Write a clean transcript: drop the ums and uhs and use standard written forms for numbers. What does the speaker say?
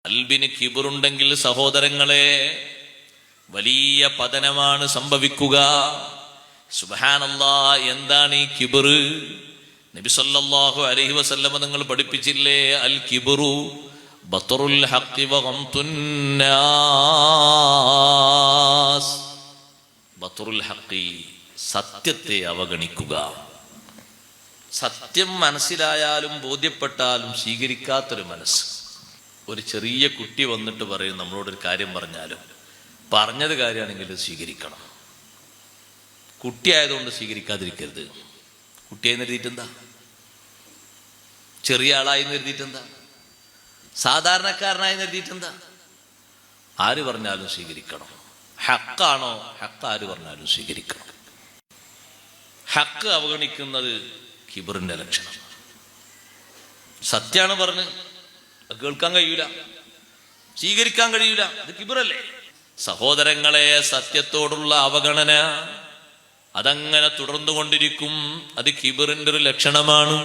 ഖൽബിന് കിബറുണ്ടെങ്കിൽ സഹോദരങ്ങളെ വലിയ പതനമാണ് സംഭവിക്കുക. സുബ്ഹാനല്ലാഹ്, എന്താണ് ഈ കിബർ? നബി സല്ലല്ലാഹു അലൈഹി വസല്ലം നിങ്ങൾ പഠിപ്പിച്ചില്ലേ, അൽ കിബ്റു ബത്റുൽ ഹഖ് വ ഗംതുൻ നാസ്. ബത്റുൽ ഹഖ്, സത്യത്തെ അവഗണിക്കുക. സത്യം മനസ്സിലായാലും ബോധ്യപ്പെട്ടാലും സ്വീകരിക്കാത്തൊരു മനസ്സ്. ഒരു ചെറിയ കുട്ടി വന്നിട്ട് പറയും, നമ്മളോടൊരു കാര്യം പറഞ്ഞാലും പറഞ്ഞത് കാര്യമാണെങ്കിൽ സ്വീകരിക്കണം. കുട്ടിയായതുകൊണ്ട് സ്വീകരിക്കാതിരിക്കരുത്. കുട്ടിയായി കരുതിയിട്ടെന്താ? ചെറിയ ആളായി കരുതിയിട്ടെന്താ? സാധാരണക്കാരനായി കരുതിയിട്ടെന്താ? ആര് പറഞ്ഞാലും സ്വീകരിക്കണം. ഹക്കാണോ? ഹക്ക് ആര് പറഞ്ഞാലും സ്വീകരിക്കണം. ഹക്ക് അവഗണിക്കുന്നത് കിബറിന്റെ ലക്ഷണം. സത്യാണ് പറഞ്ഞ് കേൾക്കാൻ കഴിയൂല, സ്വീകരിക്കാൻ കഴിയൂല, അത് കിബറല്ലേ? സഹോദരങ്ങളെ, സത്യത്തോടുള്ള അവഗണന അതങ്ങനെ തുടർന്നുകൊണ്ടിരിക്കും. അത് കിബറിന്റെ ഒരു ലക്ഷണമാണ്.